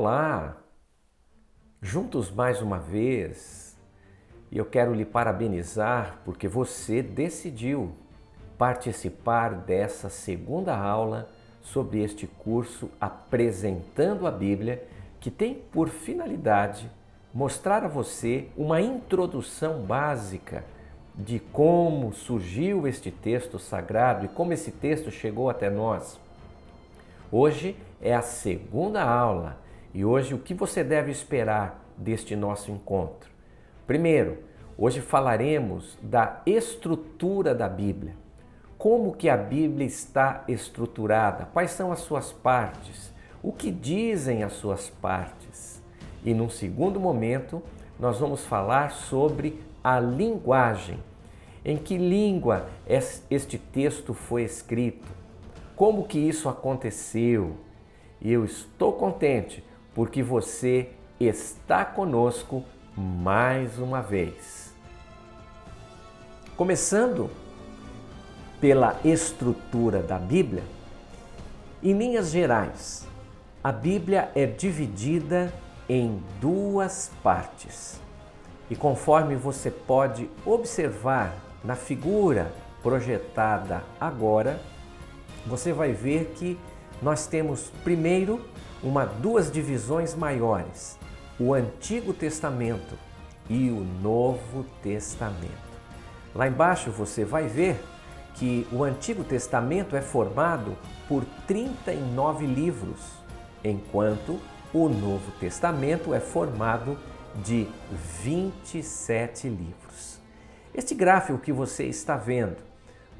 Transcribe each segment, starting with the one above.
Olá, juntos mais uma vez, e eu quero lhe parabenizar porque você decidiu participar dessa segunda aula sobre este curso Apresentando a Bíblia, que tem por finalidade mostrar a você uma introdução básica de como surgiu este texto sagrado e como esse texto chegou até nós. Hoje é a segunda aula e hoje o que você deve esperar deste nosso encontro? Primeiro, hoje falaremos da estrutura da Bíblia. Como que a Bíblia está estruturada? Quais são as suas partes? O que dizem as suas partes? E num segundo momento, nós vamos falar sobre a linguagem. Em que língua este texto foi escrito? Como que isso aconteceu? E eu estou contente porque você está conosco mais uma vez. Começando pela estrutura da Bíblia, em linhas gerais, a Bíblia é dividida em duas partes. E conforme você pode observar na figura projetada agora, você vai ver que nós temos primeiro duas divisões maiores, o Antigo Testamento e o Novo Testamento. Lá embaixo você vai ver que o Antigo Testamento é formado por 39 livros, enquanto o Novo Testamento é formado de 27 livros. Este gráfico que você está vendo,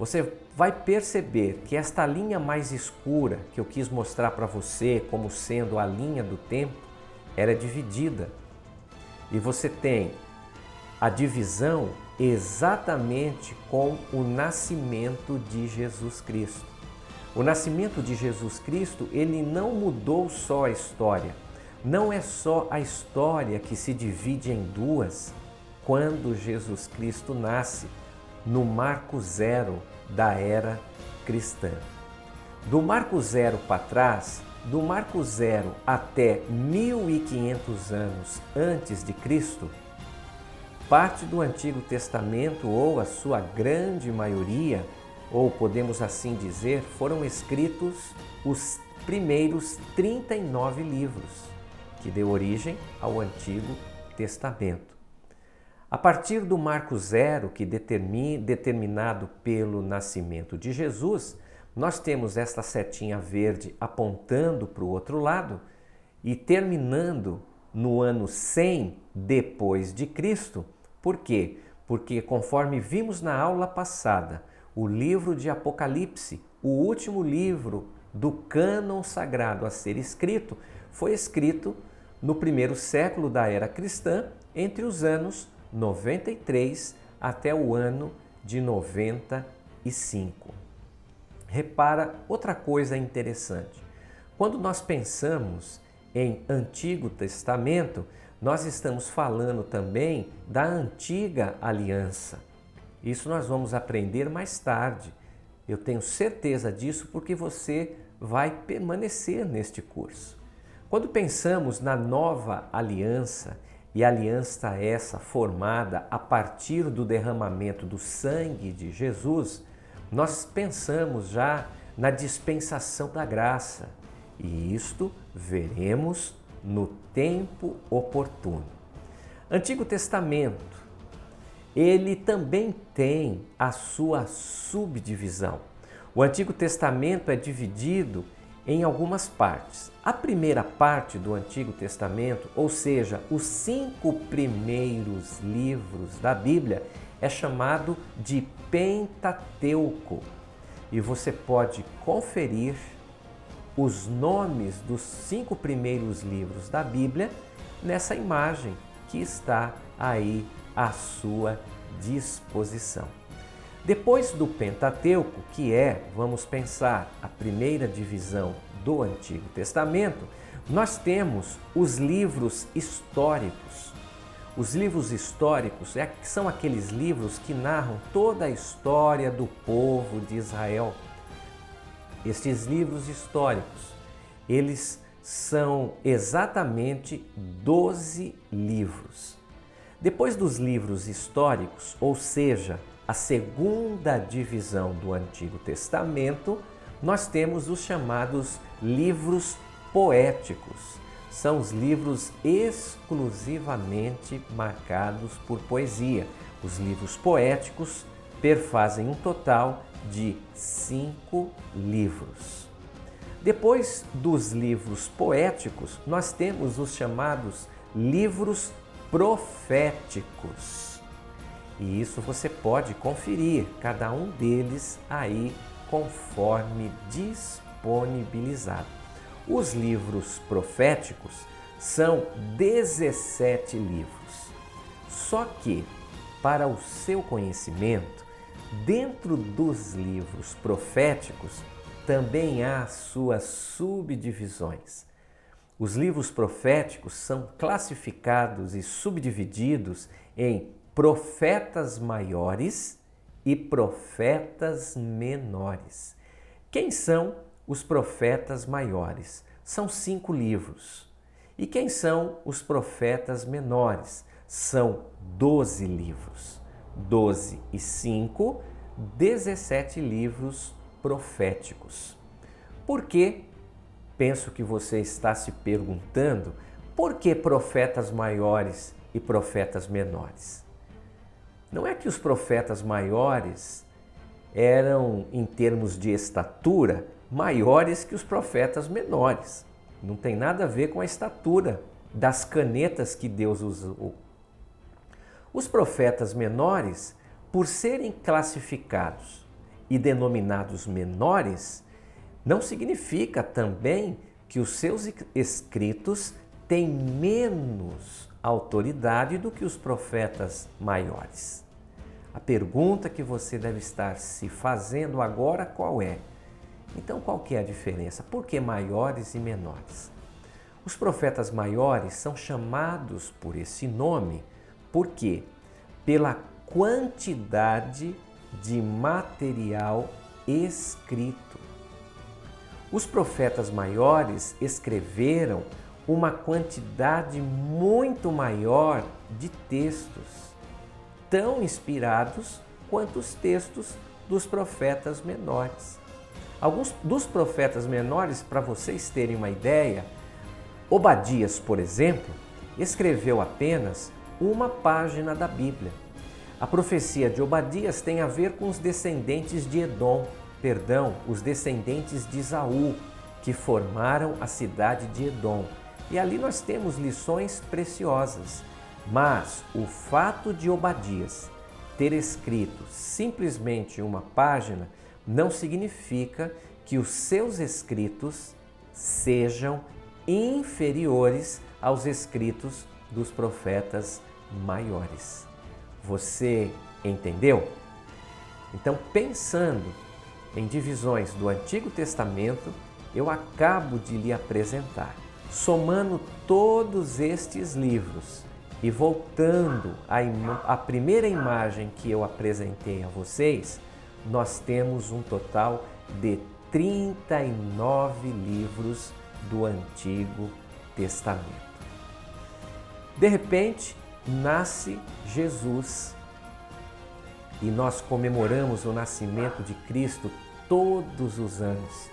você vai perceber que esta linha mais escura que eu quis mostrar para você como sendo a linha do tempo, ela é dividida. E você tem a divisão exatamente com o nascimento de Jesus Cristo. O nascimento de Jesus Cristo, ele não mudou só a história. Não é só a história que se divide em duas quando Jesus Cristo nasce, no marco zero da era cristã. Do marco zero para trás, do marco zero até 1500 anos antes de Cristo, parte do Antigo Testamento, ou a sua grande maioria, ou podemos assim dizer, foram escritos os primeiros 39 livros, que deu origem ao Antigo Testamento. A partir do marco zero, que determinado pelo nascimento de Jesus, nós temos esta setinha verde apontando para o outro lado e terminando no ano 100 depois de Cristo. Por quê? Porque conforme vimos na aula passada, o livro de Apocalipse, o último livro do cânon sagrado a ser escrito, foi escrito no primeiro século da era cristã, entre os anos 93 até o ano de 95. Repara outra coisa interessante. Quando nós pensamos em Antigo Testamento, nós estamos falando também da Antiga Aliança. Isso nós vamos aprender mais tarde. Eu tenho certeza disso porque você vai permanecer neste curso. Quando pensamos na Nova Aliança, e aliança essa formada a partir do derramamento do sangue de Jesus, nós pensamos já na dispensação da graça. E isto veremos no tempo oportuno. Antigo Testamento, ele também tem a sua subdivisão. O Antigo Testamento é dividido em algumas partes. A primeira parte do Antigo Testamento, ou seja, os 5 primeiros livros da Bíblia, é chamado de Pentateuco. E você pode conferir os nomes dos 5 primeiros livros da Bíblia nessa imagem que está aí à sua disposição. Depois do Pentateuco, que é, vamos pensar, a primeira divisão do Antigo Testamento, nós temos os livros históricos. Os livros históricos são aqueles livros que narram toda a história do povo de Israel. Estes livros históricos, eles são exatamente 12 livros. Depois dos livros históricos, ou seja, a segunda divisão do Antigo Testamento, nós temos os chamados livros poéticos. São os livros exclusivamente marcados por poesia. Os livros poéticos perfazem um total de 5 livros. Depois dos livros poéticos, nós temos os chamados livros proféticos. E isso você pode conferir, cada um deles aí conforme disponibilizado. Os livros proféticos são 17 livros. Só que, para o seu conhecimento, dentro dos livros proféticos também há suas subdivisões. Os livros proféticos são classificados e subdivididos em profetas maiores e profetas menores. Quem são os profetas maiores? São 5 livros. E quem são os profetas menores? São 12 livros. 12 e 5, 17 livros proféticos. Por que? Penso que você está se perguntando por que profetas maiores e profetas menores. Não é que os profetas maiores eram, em termos de estatura, maiores que os profetas menores. Não tem nada a ver com a estatura das canetas que Deus usou. Os profetas menores, por serem classificados e denominados menores, não significa também que os seus escritos têm menos autoridade do que os profetas maiores. A pergunta que você deve estar se fazendo agora qual é? Então, qual que é a diferença? Por que maiores e menores? Os profetas maiores são chamados por esse nome porque pela quantidade de material escrito. Os profetas maiores escreveram uma quantidade muito maior de textos, tão inspirados quanto os textos dos profetas menores. Alguns dos profetas menores, para vocês terem uma ideia, Obadias, por exemplo, escreveu apenas uma página da Bíblia. A profecia de Obadias tem a ver com os descendentes de os descendentes de Esaú, que formaram a cidade de Edom. E ali nós temos lições preciosas. Mas o fato de Obadias ter escrito simplesmente uma página não significa que os seus escritos sejam inferiores aos escritos dos profetas maiores. Você entendeu? Então, pensando em divisões do Antigo Testamento, eu acabo de lhe apresentar. Somando todos estes livros e voltando à primeira imagem que eu apresentei a vocês, nós temos um total de 39 livros do Antigo Testamento. De repente, nasce Jesus e nós comemoramos o nascimento de Cristo todos os anos.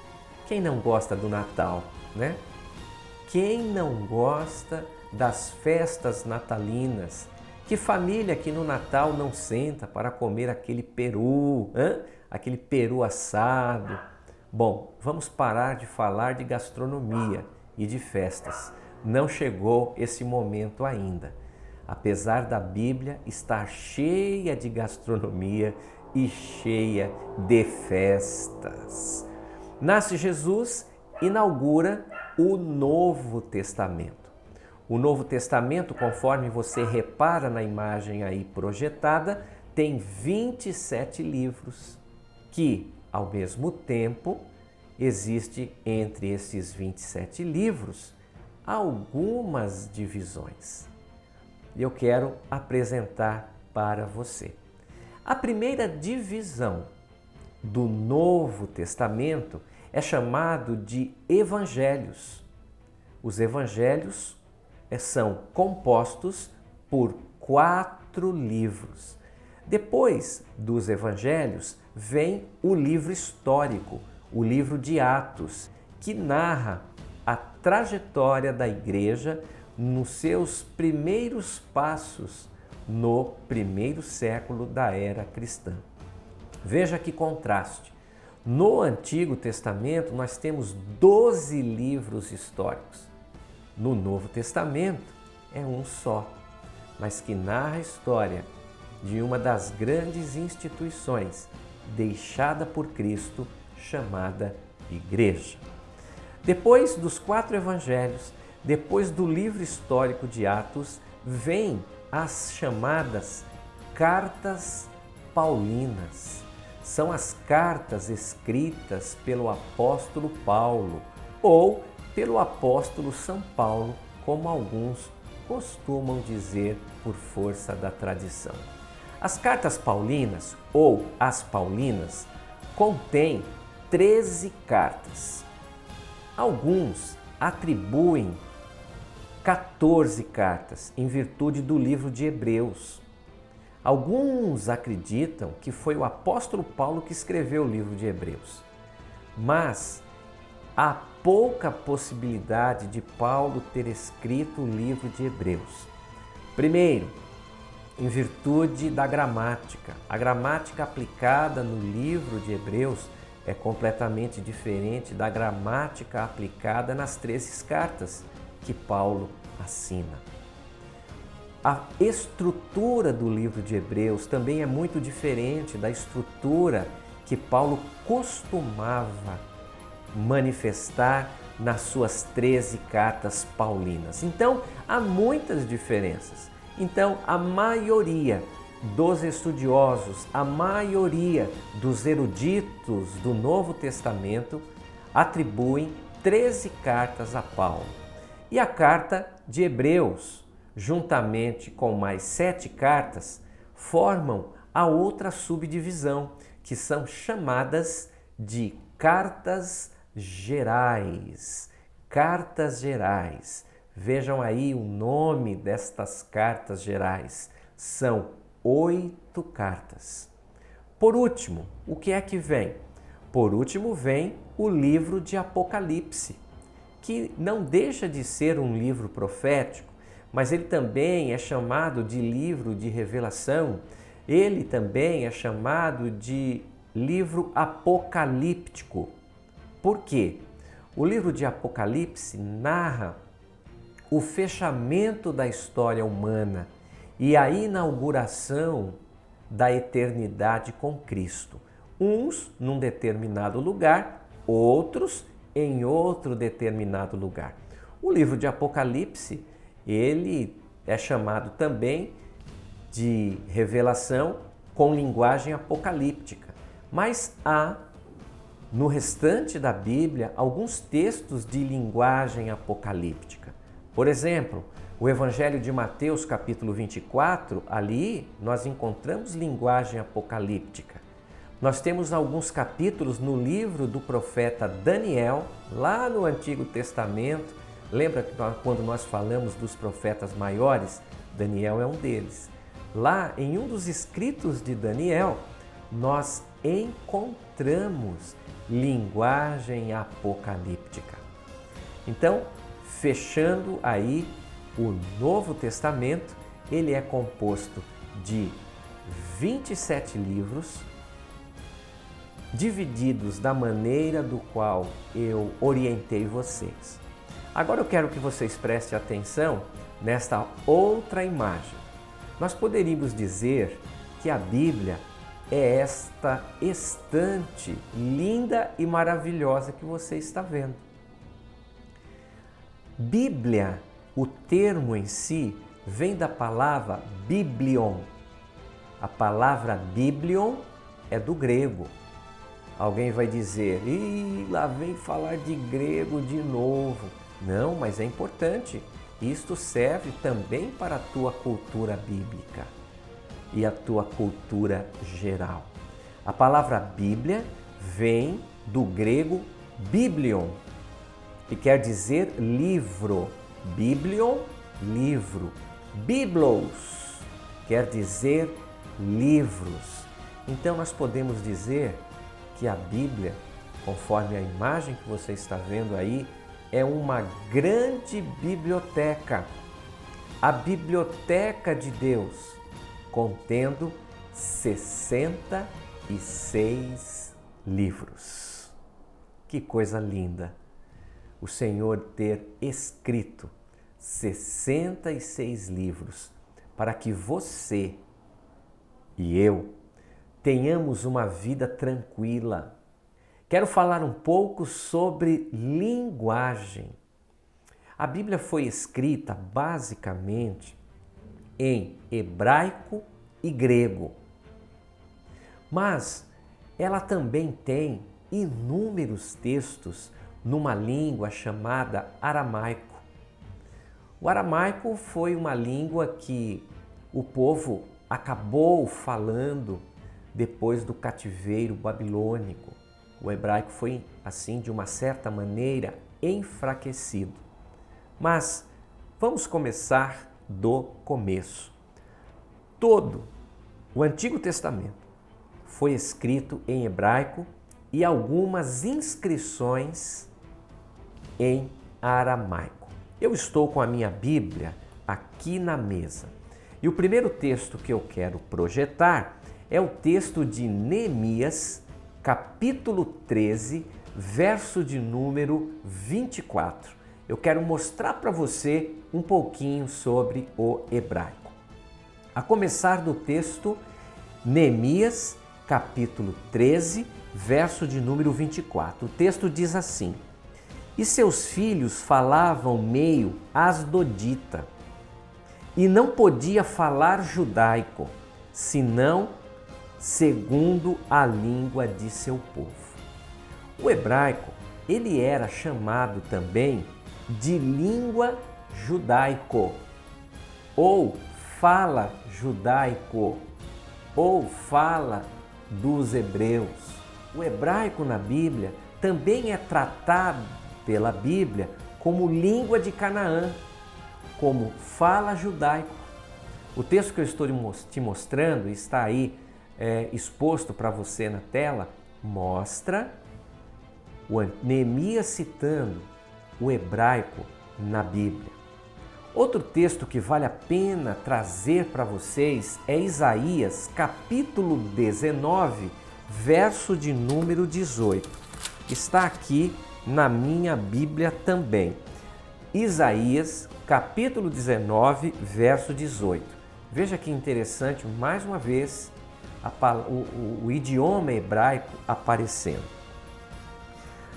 Quem não gosta do Natal, né? Quem não gosta das festas natalinas? Que família que no Natal não senta para comer aquele peru, aquele peru assado? Bom, vamos parar de falar de gastronomia e de festas. Não chegou esse momento ainda. Apesar da Bíblia estar cheia de gastronomia e cheia de festas. Nasce Jesus, inaugura o Novo Testamento. O Novo Testamento, conforme você repara na imagem aí projetada, tem 27 livros que, ao mesmo tempo, existe entre esses 27 livros algumas divisões. E eu quero apresentar para você. A primeira divisão do Novo Testamento é chamado de Evangelhos. Os evangelhos são compostos por 4 livros. Depois dos evangelhos vem o livro histórico, o livro de Atos, que narra a trajetória da igreja nos seus primeiros passos no primeiro século da era cristã. Veja que contraste. No Antigo Testamento nós temos 12 livros históricos. No Novo Testamento é um só, mas que narra a história de uma das grandes instituições deixada por Cristo, chamada Igreja. Depois dos 4 evangelhos, depois do livro histórico de Atos, vem as chamadas cartas paulinas. São as cartas escritas pelo apóstolo Paulo ou pelo apóstolo São Paulo, como alguns costumam dizer por força da tradição. As cartas paulinas ou as paulinas contêm 13 cartas. Alguns atribuem 14 cartas em virtude do livro de Hebreus. Alguns acreditam que foi o apóstolo Paulo que escreveu o livro de Hebreus, mas há pouca possibilidade de Paulo ter escrito o livro de Hebreus. Primeiro, em virtude da gramática. A gramática aplicada no livro de Hebreus é completamente diferente da gramática aplicada nas 13 cartas que Paulo assina. A estrutura do livro de Hebreus também é muito diferente da estrutura que Paulo costumava manifestar nas suas 13 cartas paulinas. Então, há muitas diferenças. Então, a maioria dos estudiosos, a maioria dos eruditos do Novo Testamento atribuem 13 cartas a Paulo. E a carta de Hebreus, juntamente com mais 7 cartas, formam a outra subdivisão, que são chamadas de cartas gerais. Cartas gerais. Vejam aí o nome destas cartas gerais. São 8 cartas. Por último, o que é que vem? Por último vem o livro de Apocalipse, que não deixa de ser um livro profético, mas ele também é chamado de livro de revelação, ele também é chamado de livro apocalíptico. Por quê? O livro de Apocalipse narra o fechamento da história humana e a inauguração da eternidade com Cristo. Uns num determinado lugar, outros em outro determinado lugar. O livro de Apocalipse, ele é chamado também de revelação com linguagem apocalíptica, mas há no restante da Bíblia alguns textos de linguagem apocalíptica. Por exemplo, o Evangelho de Mateus, capítulo 24, ali nós encontramos linguagem apocalíptica. Nós temos alguns capítulos no livro do profeta Daniel, lá no Antigo Testamento. Lembra que quando nós falamos dos profetas maiores? Daniel é um deles. Lá em um dos escritos de Daniel, nós encontramos linguagem apocalíptica. Então, fechando aí o Novo Testamento, ele é composto de 27 livros, divididos da maneira do qual eu orientei vocês. Agora eu quero que vocês prestem atenção nesta outra imagem. Nós poderíamos dizer que a Bíblia é esta estante linda e maravilhosa que você está vendo. Bíblia, o termo em si, vem da palavra biblion. A palavra biblion é do grego. Alguém vai dizer, lá vem falar de grego de novo. Não, mas é importante. Isto serve também para a tua cultura bíblica e a tua cultura geral. A palavra Bíblia vem do grego biblion, que quer dizer livro. Biblion, livro. Biblos, quer dizer livros. Então nós podemos dizer que a Bíblia, conforme a imagem que você está vendo aí, é uma grande biblioteca. A biblioteca de Deus, contendo 66 livros. Que coisa linda! O Senhor ter escrito 66 livros para que você e eu tenhamos uma vida tranquila. Quero falar um pouco sobre linguagem. A Bíblia foi escrita basicamente em hebraico e grego, mas ela também tem inúmeros textos numa língua chamada aramaico. O aramaico foi uma língua que o povo acabou falando depois do cativeiro babilônico. O hebraico foi, assim, de uma certa maneira, enfraquecido. Mas vamos começar do começo. Todo o Antigo Testamento foi escrito em hebraico e algumas inscrições em aramaico. Eu estou com a minha Bíblia aqui na mesa. E o primeiro texto que eu quero projetar é o texto de Neemias, capítulo 13, verso de número 24. Eu quero mostrar para você um pouquinho sobre o hebraico. A começar do texto, Neemias, capítulo 13, verso de número 24. O texto diz assim: E seus filhos falavam meio asdodita, e não podia falar judaico, senão segundo a língua de seu povo. O hebraico, ele era chamado também de língua judaico, ou fala judaico, ou fala dos hebreus. O hebraico na Bíblia também é tratado pela Bíblia como língua de Canaã, como fala judaico. O texto que eu estou te mostrando, está aí exposto para você na tela, mostra o Neemias citando o hebraico na Bíblia. Outro texto que vale a pena trazer para vocês é Isaías, capítulo 19, verso de número 18. Está aqui na minha Bíblia também. Isaías, capítulo 19, verso 18. Veja que interessante, mais uma vez, o idioma hebraico aparecendo.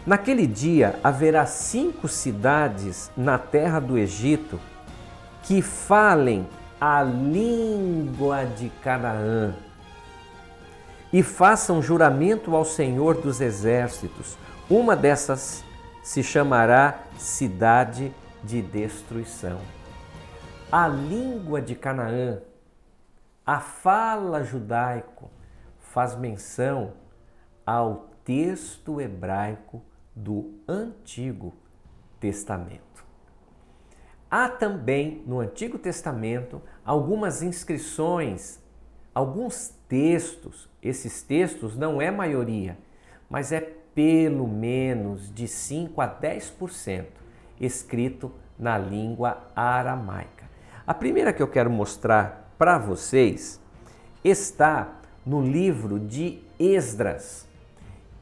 Naquele dia haverá 5 cidades na terra do Egito que falem a língua de Canaã e façam juramento ao Senhor dos Exércitos. Uma dessas se chamará Cidade de Destruição. A língua de Canaã, a fala judaico, faz menção ao texto hebraico do Antigo Testamento. Há também no Antigo Testamento algumas inscrições, alguns textos. Esses textos não é maioria, mas é pelo menos de 5 a 10% escrito na língua aramaica. A primeira que eu quero mostrar para vocês está no livro de Esdras.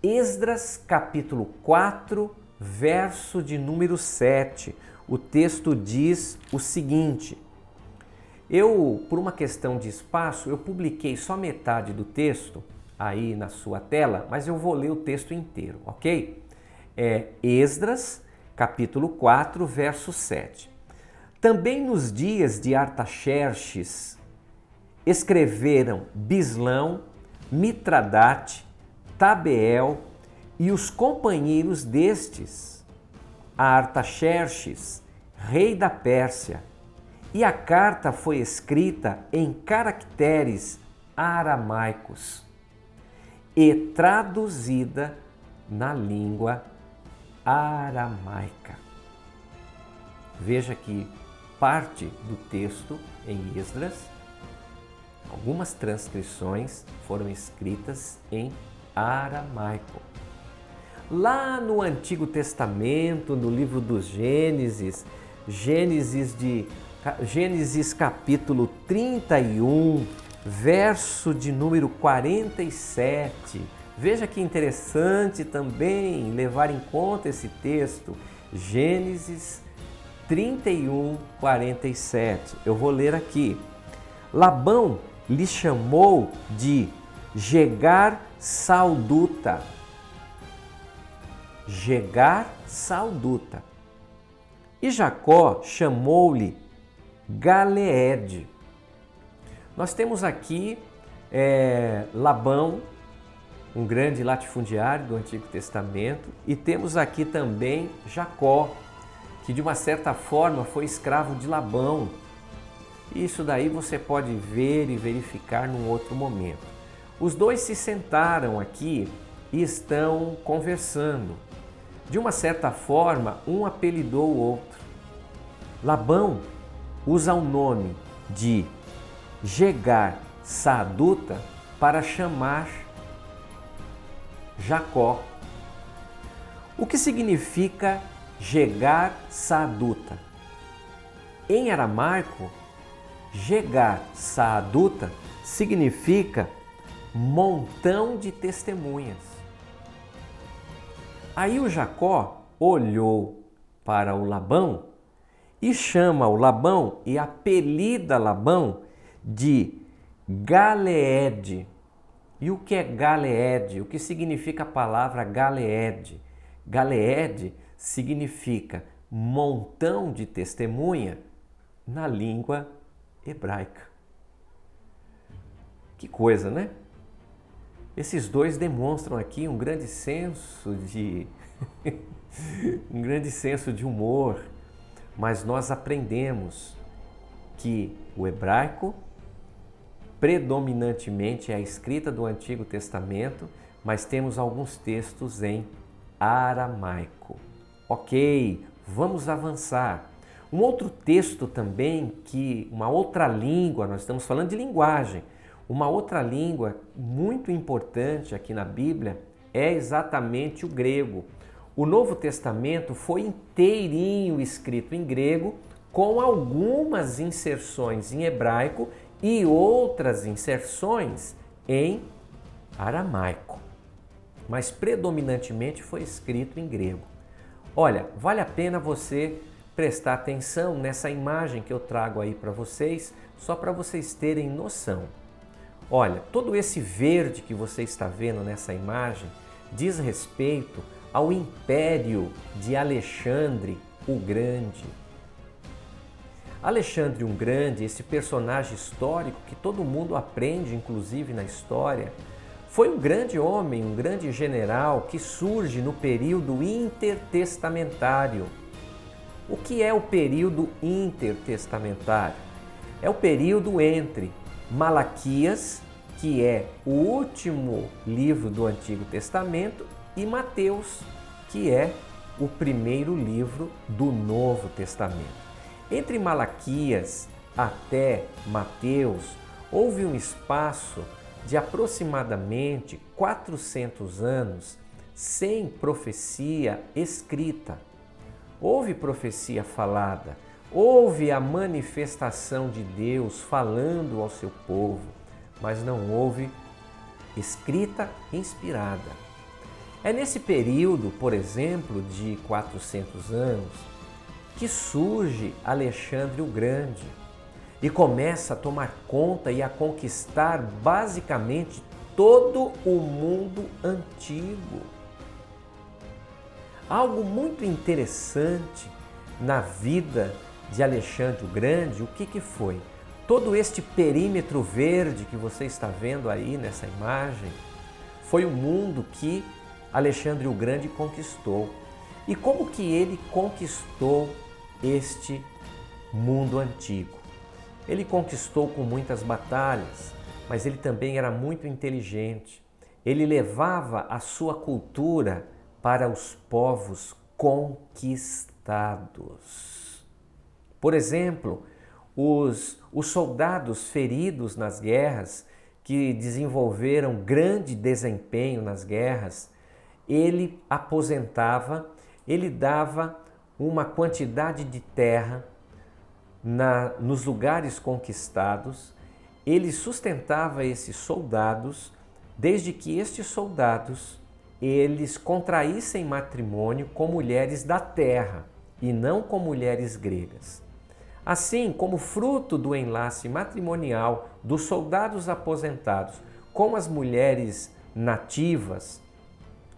Esdras, capítulo 4, verso de número 7. O texto diz o seguinte: por uma questão de espaço, eu publiquei só metade do texto aí na sua tela, mas eu vou ler o texto inteiro, ok? Esdras, capítulo 4, verso 7. Também nos dias de Artaxerxes escreveram Bislão, Mitradate, Tabeel e os companheiros destes, a Artaxerxes, rei da Pérsia, e a carta foi escrita em caracteres aramaicos e traduzida na língua aramaica. Veja que parte do texto em Esdras, algumas transcrições foram escritas em aramaico. Lá no Antigo Testamento, no livro dos Gênesis, Gênesis capítulo 31, verso de número 47. Veja que interessante também levar em conta esse texto. Gênesis 31, 47. Eu vou ler aqui. Labão lhe chamou de Jegar-Salduta. Jegar-Salduta. E Jacó chamou-lhe Galeede. Nós temos aqui Labão, um grande latifundiário do Antigo Testamento, e temos aqui também Jacó, que de uma certa forma foi escravo de Labão. Isso daí você pode ver e verificar num outro momento. Os dois se sentaram aqui e estão conversando. De uma certa forma, um apelidou o outro. Labão usa o nome de Jegar-Saaduta para chamar Jacó. O que significa Jegar-Saaduta? Em aramaico, Jegar-Saaduta significa montão de testemunhas. Aí o Jacó olhou para o Labão e chama o Labão e apelida Labão de Galeede. E o que é Galeede? O que significa a palavra Galeede? Galeede significa montão de testemunha na língua hebraica. Que coisa, né? Esses dois demonstram aqui um grande senso de um grande senso de humor, mas nós aprendemos que o hebraico predominantemente é a escrita do Antigo Testamento, mas temos alguns textos em aramaico. Ok, vamos avançar. Um outro texto também uma outra língua, nós estamos falando de linguagem, uma outra língua muito importante aqui na Bíblia é exatamente o grego. O Novo Testamento foi inteirinho escrito em grego, com algumas inserções em hebraico e outras inserções em aramaico. Mas predominantemente foi escrito em grego. Olha, vale a pena você prestar atenção nessa imagem que eu trago aí para vocês, só para vocês terem noção. Olha, todo esse verde que você está vendo nessa imagem diz respeito ao Império de Alexandre o Grande. Alexandre o Grande, esse personagem histórico que todo mundo aprende, inclusive na história, foi um grande homem, um grande general que surge no período intertestamentário. O que é o período intertestamentário? É o período entre Malaquias, que é o último livro do Antigo Testamento, e Mateus, que é o primeiro livro do Novo Testamento. Entre Malaquias até Mateus, houve um espaço de aproximadamente 400 anos sem profecia escrita. Houve profecia falada, houve a manifestação de Deus falando ao seu povo, mas não houve escrita inspirada. É nesse período, por exemplo, de 400 anos, que surge Alexandre o Grande e começa a tomar conta e a conquistar basicamente todo o mundo antigo. Algo muito interessante na vida de Alexandre o Grande, o que foi? Todo este perímetro verde que você está vendo aí nessa imagem foi o mundo que Alexandre o Grande conquistou. E como que ele conquistou este mundo antigo? Ele conquistou com muitas batalhas, mas ele também era muito inteligente. Ele levava a sua cultura para os povos conquistados. Por exemplo, os soldados feridos nas guerras, que desenvolveram grande desempenho nas guerras, ele aposentava, ele dava uma quantidade de terra nos lugares conquistados, ele sustentava esses soldados, desde que estes soldados eles contraíssem matrimônio com mulheres da terra e não com mulheres gregas. Assim, como fruto do enlace matrimonial dos soldados aposentados com as mulheres nativas,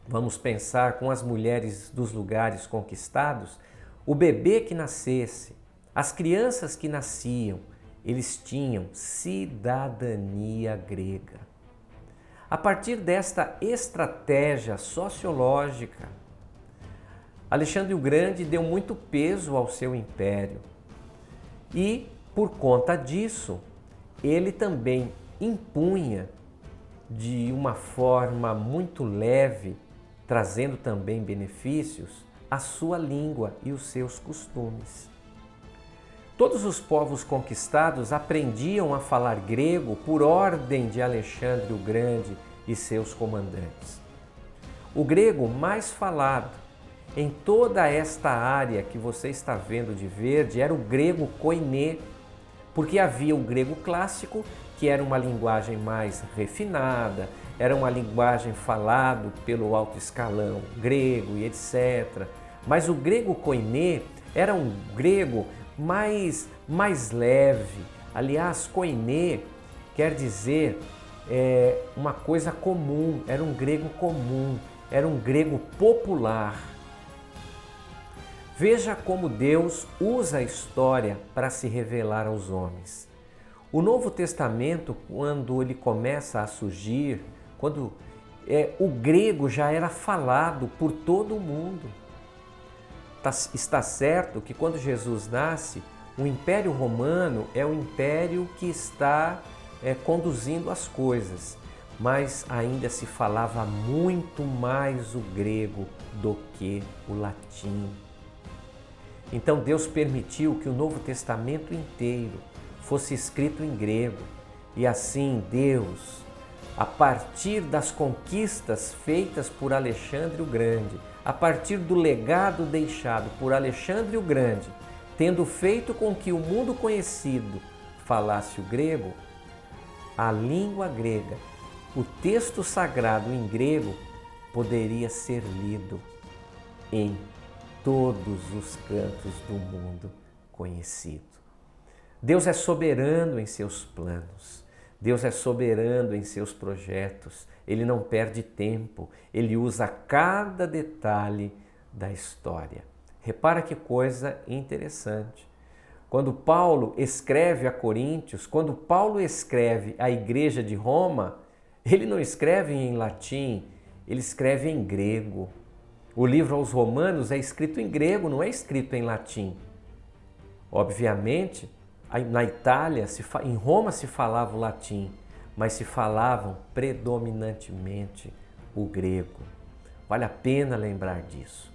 vamos pensar com as mulheres dos lugares conquistados, o bebê que nascesse, as crianças que nasciam, eles tinham cidadania grega. A partir desta estratégia sociológica, Alexandre o Grande deu muito peso ao seu império e, por conta disso, ele também impunha de uma forma muito leve, trazendo também benefícios, a sua língua e os seus costumes. Todos os povos conquistados aprendiam a falar grego por ordem de Alexandre o Grande e seus comandantes. O grego mais falado em toda esta área que você está vendo de verde era o grego koiné, porque havia o grego clássico, que era uma linguagem mais refinada, era uma linguagem falada pelo alto escalão grego e etc. Mas o grego koiné era um grego mais leve. Aliás, koiné quer dizer uma coisa comum, era um grego comum, era um grego popular. Veja como Deus usa a história para se revelar aos homens. O Novo Testamento, quando ele começa a surgir, quando o grego já era falado por todo o mundo. Está certo que quando Jesus nasce, o Império Romano é o império que está conduzindo as coisas, mas ainda se falava muito mais o grego do que o latim. Então Deus permitiu que o Novo Testamento inteiro fosse escrito em grego e assim Deus, a partir das conquistas feitas por Alexandre o Grande, a partir do legado deixado por Alexandre o Grande, tendo feito com que o mundo conhecido falasse o grego, a língua grega, o texto sagrado em grego poderia ser lido em todos os cantos do mundo conhecido. Deus é soberano em seus planos, Deus é soberano em seus projetos, Ele não perde tempo, Ele usa cada detalhe da história. Repara que coisa interessante. Quando Paulo escreve a Coríntios, quando Paulo escreve a igreja de Roma, ele não escreve em latim, ele escreve em grego. O livro aos Romanos é escrito em grego, não é escrito em latim. Obviamente, na Itália, em Roma se falava o latim, mas se falavam predominantemente o grego. Vale a pena lembrar disso.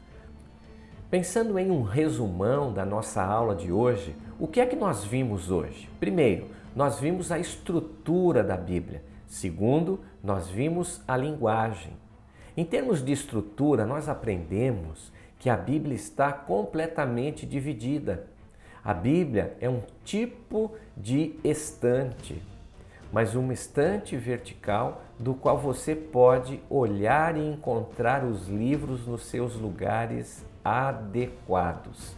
Pensando em um resumão da nossa aula de hoje, o que é que nós vimos hoje? Primeiro, nós vimos a estrutura da Bíblia. Segundo, nós vimos a linguagem. Em termos de estrutura, nós aprendemos que a Bíblia está completamente dividida. A Bíblia é um tipo de estante, mas uma estante vertical do qual você pode olhar e encontrar os livros nos seus lugares adequados.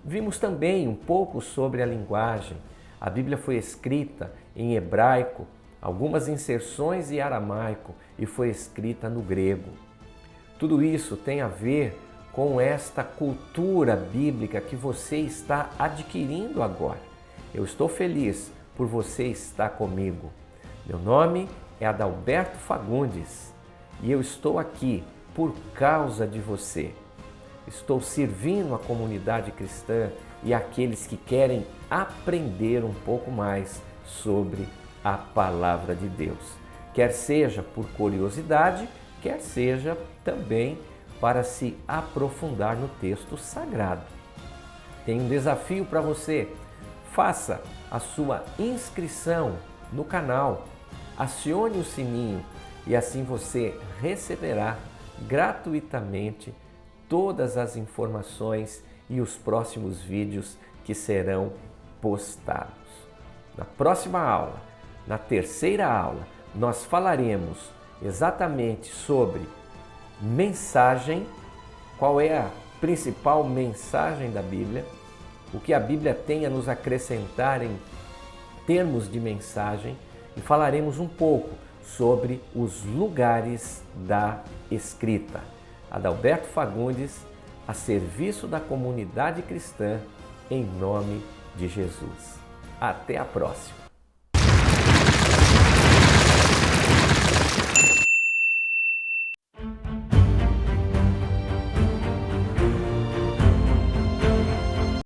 Vimos também um pouco sobre a linguagem. A Bíblia foi escrita em hebraico, algumas inserções em aramaico e foi escrita no grego. Tudo isso tem a ver com esta cultura bíblica que você está adquirindo agora. Eu estou feliz por você estar comigo. Meu nome é Adalberto Fagundes e eu estou aqui por causa de você. Estou servindo a comunidade cristã e aqueles que querem aprender um pouco mais sobre a Palavra de Deus. Quer seja por curiosidade, quer seja também para se aprofundar no texto sagrado. Tem um desafio para você. Faça a sua inscrição no canal, acione o sininho e assim você receberá gratuitamente todas as informações e os próximos vídeos que serão postados. Na próxima aula, na terceira aula, nós falaremos exatamente sobre mensagem, qual é a principal mensagem da Bíblia, o que a Bíblia tem a nos acrescentar em termos de mensagem, e falaremos um pouco sobre os lugares da escrita. Adalberto Fagundes, a serviço da comunidade cristã, em nome de Jesus. Até a próxima!